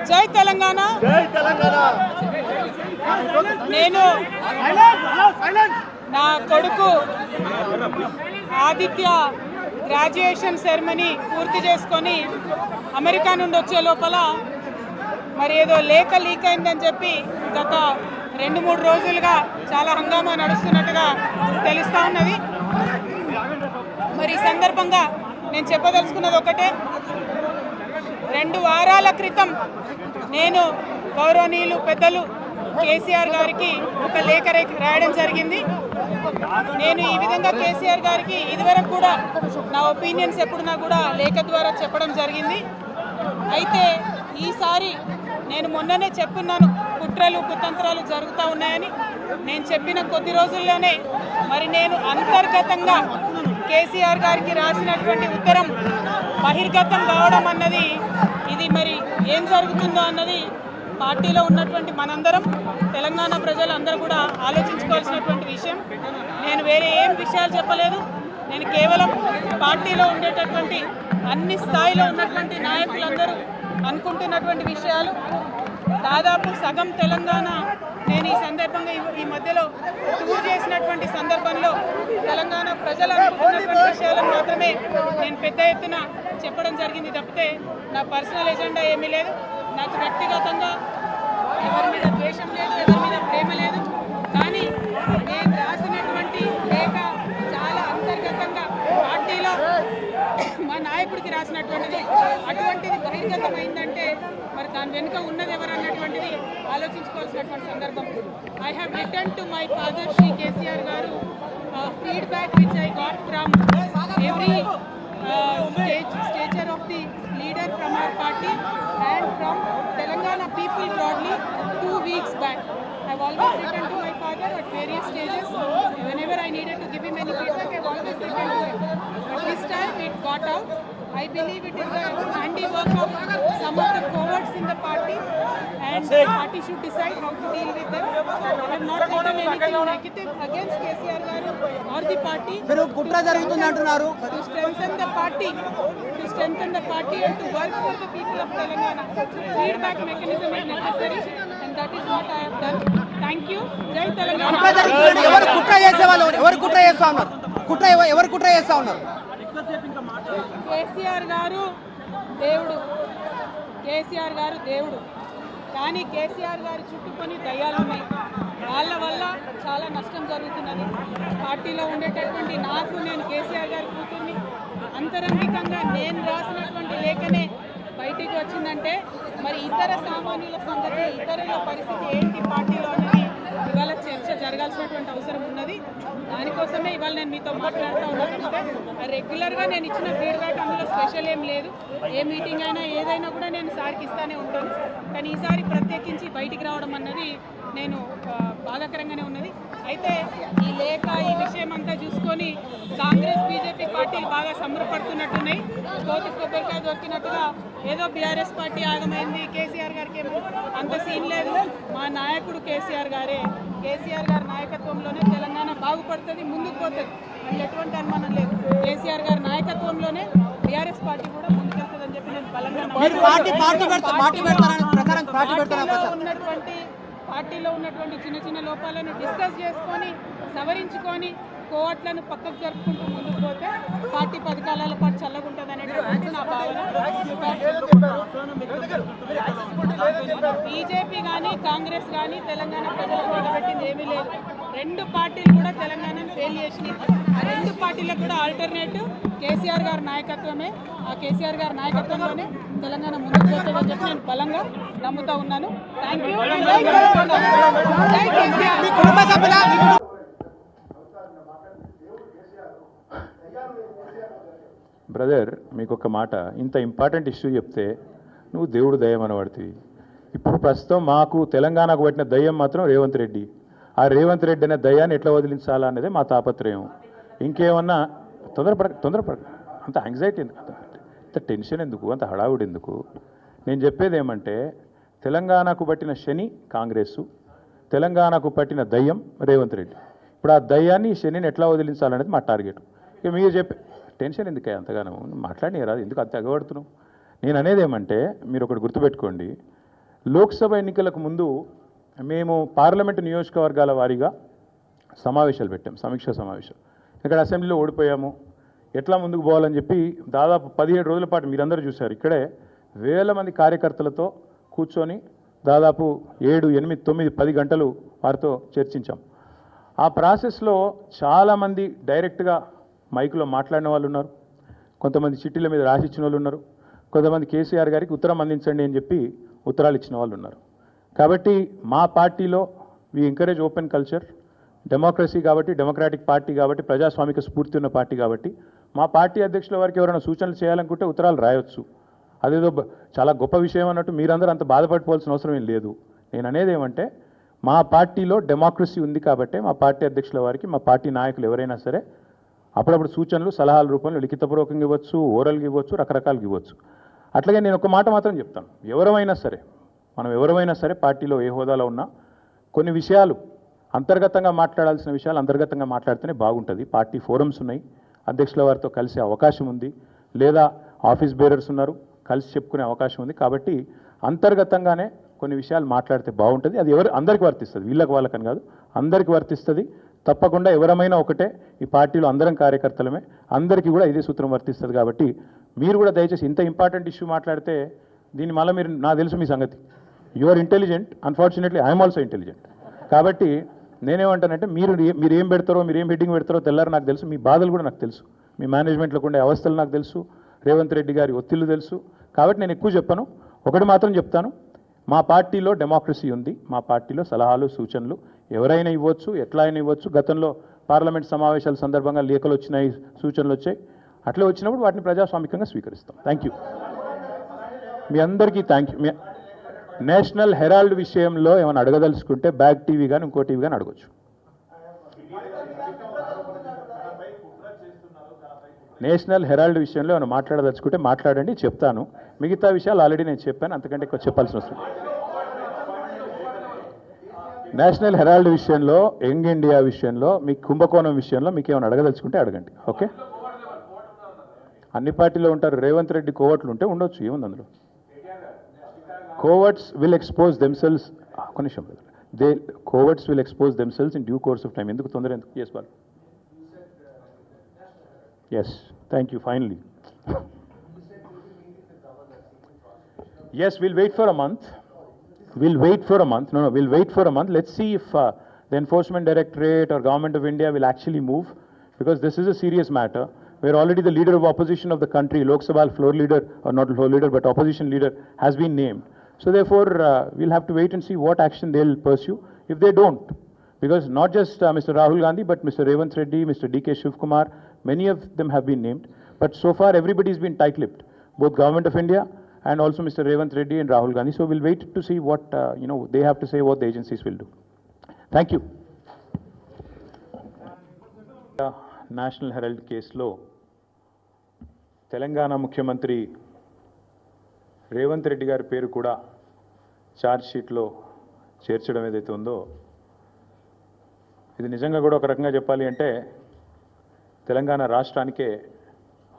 జై తెలంగాణ. నేను నా కొడుకు ఆదిత్య గ్రాడ్యుయేషన్ సెరమనీ పూర్తి చేసుకొని అమెరికా నుండి వచ్చే లోపల మరి ఏదో లేఖ లీక్ అయిందని చెప్పి గత 2-3 రోజులుగా చాలా హంగామా నడుస్తున్నట్టుగా తెలుస్తూ ఉన్నది. మరి ఈ సందర్భంగా నేను చెప్పదలుచుకున్నది ఒకటే, 2 వారాల క్రితం నేను గౌరవనీయులు పెద్దలు కేసీఆర్ గారికి ఒక లేఖ రాయడం జరిగింది. నేను ఈ విధంగా కేసీఆర్ గారికి ఇదివరకు కూడా నా ఒపీనియన్స్ ఎప్పుడున్నా కూడా లేఖ ద్వారా చెప్పడం జరిగింది. అయితే ఈసారి నేను మొన్ననే చెప్పున్నాను, కుట్రలు కుతంత్రాలు జరుగుతూ ఉన్నాయని. నేను చెప్పిన కొద్ది రోజుల్లోనే మరి నేను అంతర్గతంగా కేసీఆర్ గారికి రాసినటువంటి ఉత్తరం బహిర్గతం కావడం అన్నది, ఇది మరి ఏం జరుగుతుందో అన్నది పార్టీలో ఉన్నటువంటి మనందరం, తెలంగాణ ప్రజలందరూ కూడా ఆలోచించుకోవాల్సినటువంటి విషయం. నేను వేరే ఏం విషయాలు చెప్పలేదు. నేను కేవలం పార్టీలో ఉండేటటువంటి అన్ని స్థాయిలో ఉన్నటువంటి నాయకులందరూ అనుకుంటున్నటువంటి విషయాలు. దాదాపు సగం తెలంగాణ నేను ఈ సందర్భంగా ఈ మధ్యలో టూర్ చేసినటువంటి సందర్భంలో తెలంగాణ ప్రజలు అనుకుంటున్నటువంటి విషయాలను మాత్రమే నేను పెద్ద ఎత్తున చెప్పడం జరిగింది తప్పితే నా పర్సనల్ ఎజెండా ఏమీ లేదు. నాకు వ్యక్తిగతంగా ఎవరి మీద ద్వేషం లేదు, ఎవరి మీద ప్రేమ లేదు. కానీ నేను రాసినటువంటి లేఖ చాలా అంతర్గతంగా పార్టీలో మా నాయకుడికి రాసినటువంటిది. అటువంటిది బహిర్గతమైందంటే మరి దాని వెనుక ఉన్నది ఎవరు అన్నటువంటిది ఆలోచించుకోవాల్సినటువంటి సందర్భం. I have return to my father Shri KCR గారు feedback which I got from every stature of the leader from our party and from Telangana people broadly 2 weeks back. I've always written to my father at various stages. Whenever I needed to give him any feedback, I've always written to him. But this time it got out. I believe it is the handiwork of some of the cowards in the party, and the party should decide how to deal with them. I have not written anything negative against KCR garu or the party. Pero kutra jarugutundi antunnaru. To strengthen the party and to work for the people of Telangana. Feedback mechanism is necessary, and that is what I have done. Thank you. Jai Telangana. Evaru kutra chesevallu, evaru kutra chesta unnaru? Evaru kutra chesta unnaru? KCR గారు దేవుడు, కేసీఆర్ గారు దేవుడు. కానీ కేసీఆర్ గారి చుట్టుకొని దయ్యాలు ఉన్నాయి. వాళ్ళ వల్ల చాలా నష్టం జరుగుతున్నది. పార్టీలో ఉండేటటువంటి నాకు, నేను కేసీఆర్ గారి కూతుర్ని, అంతరంగికంగా నేను రాసినటువంటి లేఖనే బయటికి వచ్చిందంటే మరి ఇతర సామాన్యుల సంగతి, ఇతరుల పరిస్థితి ఏంటి పార్టీలో అన్నది ఇవాళ చర్చ జరగాల్సినటువంటి అవసరం ఉన్నది. దానికోసమే ఇవాళ నేను మీతో మాట్లాడుతూ ఉన్నానంటే రెగ్యులర్గా నేను ఇచ్చిన ఫీడ్బ్యాక్ అందులో స్పెషల్ ఏం లేదు. ఏ మీటింగ్ అయినా ఏదైనా కూడా నేను సార్కి ఇస్తానే ఉంటాను. కానీ ఈసారి ప్రత్యేకించి బయటికి రావడం అన్నది నేను బాధాకరంగానే ఉన్నది. అయితే ఈ లేఖ, ఈ విషయం అంతా చూసుకొని కాంగ్రెస్ బీజేపీ పార్టీలు బాగా సంబరపడుతున్నట్టున్నాయి. కోతి కొబ్బరికాయ దొరికినట్టుగా ఏదో బీఆర్ఎస్ పార్టీ ఆగమైంది, కేసీఆర్ గారికి ఏమో అంత సీన్ లేదు. మా నాయకుడు కేసీఆర్ గారే, కేసీఆర్ గారి నాయకత్వంలోనే తెలంగాణ బాగుపడుతుంది, ముందుకు పోతుంది. అందులో ఎటువంటి అనుమానం లేదు. కేసీఆర్ గారి నాయకత్వంలోనే బీఆర్ఎస్ పార్టీ కూడా ముందుకెళ్తుందని చెప్పి నేను బలంగా పార్టీలో ఉన్నటువంటి చిన్న చిన్న లోపాలను డిస్కస్ చేసుకొని సవరించుకొని కోవట్లను పక్కకు జరుపుకుంటూ ముందుకు పోతే పార్టీ 10 కాలాల పాటు చల్లగుంటుంది అనేటువంటి నా భావన. బీజేపీ కానీ కాంగ్రెస్ కానీ తెలంగాణ ప్రజలకు నిలబెట్టింది ఏమీ లేదు. 2 పార్టీలు కూడా తెలంగాణను ఫెయిల్ చేసినాయి. ఆ 2 పార్టీలకు కూడా ఆల్టర్నేటివ్ కేసీఆర్ గారి నాయకత్వమే. ఆ కేసీఆర్ గారి నాయకత్వంలోనే తెలంగాణ ముందుకు పోతుందని చెప్పి నేను బలంగా నమ్ముతా ఉన్నాను. Thank you. బ్రదర్, మీకు ఒక మాట, ఇంత ఇంపార్టెంట్ ఇష్యూ చెప్తే నువ్వు దేవుడు దయ్యం అనబడుతుంది. ఇప్పుడు ప్రస్తుతం మాకు తెలంగాణకు పట్టిన దయ్యం మాత్రం రేవంత్ రెడ్డి. ఆ రేవంత్ రెడ్డి అనే దయ్యాన్ని ఎట్లా వదిలించాలా అనేది మా తాపత్రయం. ఇంకేమన్నా తొందరపడ అంత యాంగ్జైటీ ఎందుకు, అంత టెన్షన్ ఎందుకు, అంత హడావుడి ఎందుకు? నేను చెప్పేది ఏమంటే, తెలంగాణకు పట్టిన శని కాంగ్రెసు, తెలంగాణకు పట్టిన దయ్యం రేవంత్ రెడ్డి. ఇప్పుడు ఆ దయ్యాన్ని, శనిని ఎట్లా వదిలించాలనేది మా టార్గెట్. ఇక మీరు చెప్పే టెన్షన్ ఎందుకే అంతగానో మాట్లాడి రాదు, ఎందుకు అంత ఎగబడుతున్నావు? నేను అనేది ఏమంటే, మీరు ఒకటి గుర్తుపెట్టుకోండి, లోక్సభ ఎన్నికలకు ముందు మేము పార్లమెంటు నియోజకవర్గాల వారీగా సమావేశాలు పెట్టాం, సమీక్షా సమావేశాలు. ఇక్కడ అసెంబ్లీలో ఓడిపోయాము, ఎట్లా ముందుకు పోవాలని చెప్పి దాదాపు 17 రోజుల పాటు మీరందరూ చూశారు. ఇక్కడే వేల మంది కార్యకర్తలతో కూర్చొని దాదాపు 7, 8, 9, 10 గంటలు వారితో చర్చించాం. ఆ ప్రాసెస్లో చాలామంది డైరెక్ట్గా మైకులో మాట్లాడిన వాళ్ళు ఉన్నారు, కొంతమంది చిట్టీల మీద రాసిచ్చిన వాళ్ళు ఉన్నారు, కొంతమంది కేసీఆర్ గారికి ఉత్తరం అందించండి అని చెప్పి ఉత్తరాలు ఇచ్చిన వాళ్ళు ఉన్నారు. కాబట్టి మా పార్టీలో we encourage open culture, democracy కాబట్టి, డెమోక్రాటిక్ పార్టీ కాబట్టి, ప్రజాస్వామిక స్ఫూర్తి ఉన్న పార్టీ కాబట్టి మా పార్టీ అధ్యక్షుల వారికి ఎవరైనా సూచనలు చేయాలనుకుంటే ఉత్తరాలు రాయొచ్చు. అదేదో చాలా గొప్ప విషయం అన్నట్టు మీరందరూ అంత బాధపడిపోవాల్సిన అవసరం ఏం లేదు. నేను అనేది ఏమంటే మా పార్టీలో డెమోక్రసీ ఉంది కాబట్టి మా పార్టీ అధ్యక్షుల వారికి మా పార్టీ నాయకులు ఎవరైనా సరే అప్పుడప్పుడు సూచనలు సలహాల రూపంలో లిఖితపూర్వకంగా ఇవ్వచ్చు, ఓరల్గా ఇవ్వచ్చు, రకరకాలుగా ఇవ్వచ్చు. అట్లాగే నేను ఒక మాట మాత్రం చెప్తాను, మనం ఎవరైనా సరే పార్టీలో ఏ హోదాలో ఉన్నా కొన్ని విషయాలు అంతర్గతంగా మాట్లాడాల్సిన విషయాలు అంతర్గతంగా మాట్లాడితేనే బాగుంటుంది. పార్టీ ఫోరమ్స్ ఉన్నాయి, అధ్యక్షుల వారితో కలిసే అవకాశం ఉంది, లేదా ఆఫీస్ బేరర్స్ ఉన్నారు, కలిసి చెప్పుకునే అవకాశం ఉంది. కాబట్టి అంతర్గతంగానే కొన్ని విషయాలు మాట్లాడితే బాగుంటుంది. అది అందరికీ వర్తిస్తుంది, వీళ్ళకి వాళ్ళకని కాదు, అందరికీ వర్తిస్తుంది. తప్పకుండా ఎవరమైనా ఒకటే, ఈ పార్టీలో అందరం కార్యకర్తలమే, అందరికీ కూడా ఇదే సూత్రం వర్తిస్తుంది. కాబట్టి మీరు కూడా దయచేసి ఇంత ఇంపార్టెంట్ ఇష్యూ మాట్లాడితే దీని మళ్ళీ మీరు, నాకు తెలుసు మీ సంగతి, you are intelligent, unfortunately I'm also intelligent. కాబట్టి నేనేమంటానంటే మీరు ఏం పెడతారో, మీరు ఏం హెడ్డింగ్ పెడతారో తెల్లారు నాకు తెలుసు, మీ బాధలు కూడా నాకు తెలుసు, మీ మేనేజ్మెంట్లోకి ఉండే అవస్థలు నాకు తెలుసు, రేవంత్ రెడ్డి గారి ఒత్తిళ్లు తెలుసు. కాబట్టి నేను ఎక్కువ చెప్పను, ఒకటి మాత్రం చెప్తాను, మా పార్టీలో డెమోక్రసీ ఉంది, మా పార్టీలో సలహాలు సూచనలు ఎవరైనా ఇవ్వచ్చు, ఎట్లా అయినా ఇవ్వచ్చు. గతంలో పార్లమెంట్ సమావేశాల సందర్భంగా లేఖలు వచ్చినాయి, సూచనలు వచ్చాయి, అట్లా వచ్చినప్పుడు వాటిని ప్రజాస్వామికంగా స్వీకరిస్తాం. థ్యాంక్ యూ, మీ అందరికీ థ్యాంక్ యూ. నేషనల్ హెరాల్డ్ విషయంలో ఏమైనా అడగదలుచుకుంటే బ్యాక్ టీవీ కానీ ఇంకో టీవీ కానీ అడగచ్చు. నేషనల్ హెరాల్డ్ విషయంలో ఏమైనా మాట్లాడదలుచుకుంటే మాట్లాడండి, చెప్తాను. మిగతా విషయాలు ఆల్రెడీ నేను చెప్పాను, అంతకంటే ఎక్కువ చెప్పాల్సిన అవసరం. నేషనల్ హెరాల్డ్ విషయంలో, యంగ్ ఇండియా విషయంలో, మీ కుంభకోణం విషయంలో మీకు ఏమైనా అడగదలుచుకుంటే అడగండి. ఓకే, అన్ని పార్టీలో ఉంటారు, రేవంత్ రెడ్డి కోవట్లు ఉంటే ఉండొచ్చు, ఏముంది అందులో. Coverts will expose themselves. Coverts will expose themselves in due course of time. Enduku tondara enduku? Yes, Bal. Yes, thank you. Finally. Yes, we'll wait for a month. We'll wait for a month. No, we'll wait for a month. Let's see if the Enforcement Directorate or Government of India will actually move, because this is a serious matter. We're already the leader of opposition of the country, Lok Sabha floor leader, or not floor leader, but opposition leader has been named. So therefore, we'll have to wait and see what action they'll pursue if they don't. Because not just Mr. Rahul Gandhi, but Mr. Revanth Reddy, Mr. D.K. Shivkumar, many of them have been named. But so far, everybody's been tight-lipped, both Government of India and also Mr. Revanth Reddy and Rahul Gandhi. So we'll wait to see what they have to say, what the agencies will do. Thank you. National Herald case lo Telangana Mukhyamantri Revanth Reddy గారి పేరు కూడా charge షీట్లో చేర్చడం ఏదైతే ఉందో, ఇది నిజంగా కూడా ఒక రకంగా చెప్పాలి అంటే తెలంగాణ రాష్ట్రానికే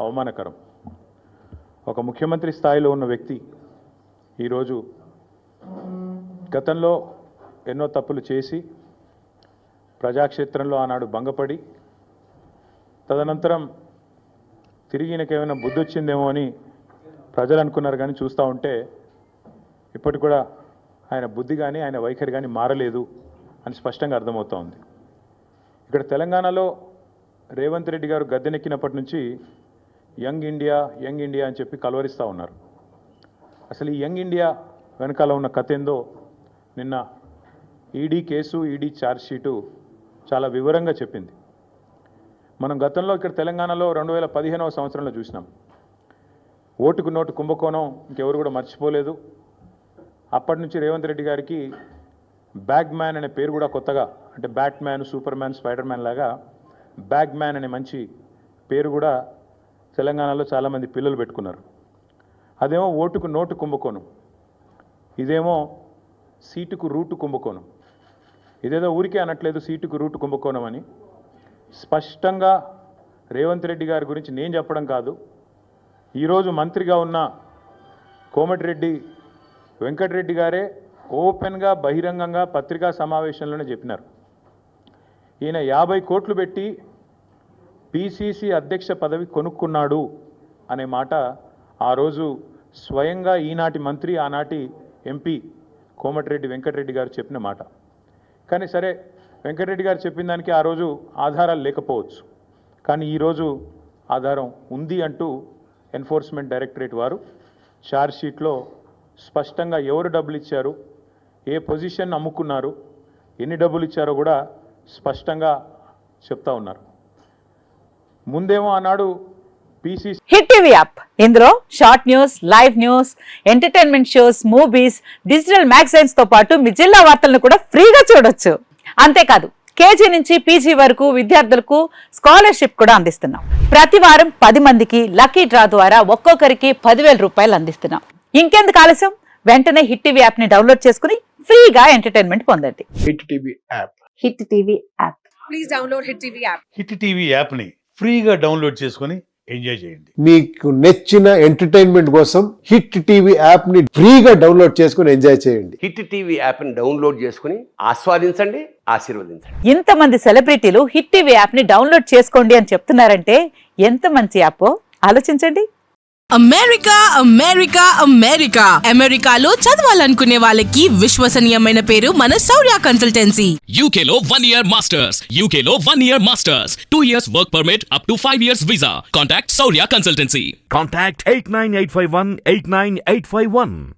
అవమానకరం. ఒక ముఖ్యమంత్రి స్థాయిలో ఉన్న వ్యక్తి ఈరోజు గతంలో ఎన్నో తప్పులు చేసి ప్రజాక్షేత్రంలో ఆనాడు భంగపడి తదనంతరం తిరిగి ఈయనకేమైనా బుద్ధి వచ్చిందేమో అని ప్రజలు అనుకున్నారు. కానీ చూస్తూ ఉంటే ఇప్పటికి కూడా ఆయన బుద్ధి కానీ ఆయన వైఖరి కానీ మారలేదు అని స్పష్టంగా అర్థమవుతూ ఉంది. ఇక్కడ తెలంగాణలో రేవంత్ రెడ్డి గారు గద్దెనెక్కినప్పటి నుంచి యంగ్ ఇండియా అని చెప్పి కలవరిస్తూ ఉన్నారు. అసలు ఈ యంగ్ ఇండియా వెనకాల ఉన్న కథ ఏందో నిన్న ED case, ED charge sheet చాలా వివరంగా చెప్పింది. మనం గతంలో ఇక్కడ తెలంగాణలో 2015వ సంవత్సరంలో చూసినాం. ఓటుకు నోటు కుంభకోణం ఇంకెవరు కూడా మర్చిపోలేదు. అప్పటి నుంచి రేవంత్ రెడ్డి గారికి బ్యాగ్ మ్యాన్ అనే పేరు కూడా కొత్తగా, అంటే bat man, super man, spider man లాగా బ్యాగ్ మ్యాన్ అనే మంచి పేరు కూడా తెలంగాణలో చాలామంది పిల్లలు పెట్టుకున్నారు. అదేమో ఓటుకు నోటు కుంభకోణం, ఇదేమో సీటుకు రూటు కుంభకోణం. ఇదేదో ఊరికే అనట్లేదు సీటుకు రూటు కుంభకోణం అని. స్పష్టంగా రేవంత్ రెడ్డి గారి గురించి నేను చెప్పడం కాదు, ఈరోజు మంత్రిగా ఉన్న కోమటిరెడ్డి వెంకటరెడ్డి గారే ఓపెన్గా బహిరంగంగా పత్రికా సమావేశంలోనే చెప్పినారు. ఈయన 50 కోట్లు పెట్టి పిసిసి అధ్యక్ష పదవి కొనుక్కున్నాడు అనే మాట ఆ రోజు స్వయంగా ఈనాటి మంత్రి ఆనాటి ఎంపీ కోమటిరెడ్డి వెంకటరెడ్డి గారు చెప్పిన మాట. కానీ సరే, వెంకటరెడ్డి గారు చెప్పిన దానికి ఆ రోజు ఆధారాలు లేకపోవచ్చు, కానీ ఈరోజు ఆధారం ఉంది అంటూ ఎన్ఫోర్స్మెంట్ డైరెక్టరేట్ వారు ఛార్జ్షీట్లో స్పష్టంగా ఎవరు డబ్బులు ఇచ్చారు, ఏ పొజిషన్ అమ్ముకున్నారు, ఎన్ని డబ్బులు ఇచ్చారో కూడా స్పష్టంగా చెప్తా ఉన్నారు. ముందేమో ఆనాడు పిసిసి హిట్ టీవీ యాప్, ఇందులో short news, live news, entertainment shows, movies, digital magazines తో పాటు మీ జిల్లా వార్తలను కూడా ఫ్రీగా చూడొచ్చు. అంతేకాదు, కేజీ నుంచి పీజీ వరకు విద్యార్థులకు స్కాలర్షిప్ కూడా అందిస్తున్నాం. ప్రతి వారం 10 మందికి లక్కీ డ్రా ద్వారా ఒక్కొక్కరికి 10,000 రూపాయలు అందిస్తున్నాం. ఇంకెందుకు ఆలస్యం, వెంటనే హిట్ టీవీ యాప్ ని డౌన్లోడ్ చేసుకుని ఫ్రీగా ఎంటర్టైన్మెంట్ పొందండి. Hit TV app. Hit TV app. Please download hit TV app. Hit TV యాప్ని ఫ్రీగా డౌన్లోడ్ చేసుకొని ఎంజాయ్ చేయండి. మీకు నచ్చిన ఎంటర్టైన్మెంట్ కోసం హిట్ టీవీ యాప్ ని ఫ్రీగా డౌన్లోడ్ చేసుకొని ఎంజాయ్ చేయండి. హిట్ టీవీ యాప్ని డౌన్లోడ్ చేసుకుని ఆస్వాదించండి, ఆశీర్వదించండి. ఇంతమంది సెలబ్రిటీలు హిట్ టీవీ యాప్ ని డౌన్లోడ్ చేసుకోండి అని చెప్తున్నారంటే ఎంత మంచి యాప్ ఆలోచించండి. అమెరికా అమెరికా అమెరికా అమెరికాలో చదవాలనుకునే వాళ్ళకి విశ్వసనీయమైన పేరు మన శౌర్య కన్సల్టెన్సీ. UK లో 1 year masters. UK లో 1 year masters. 2 years work permit up to 5 years visa. Contact Saurya Consultancy. Contact 89851 89851.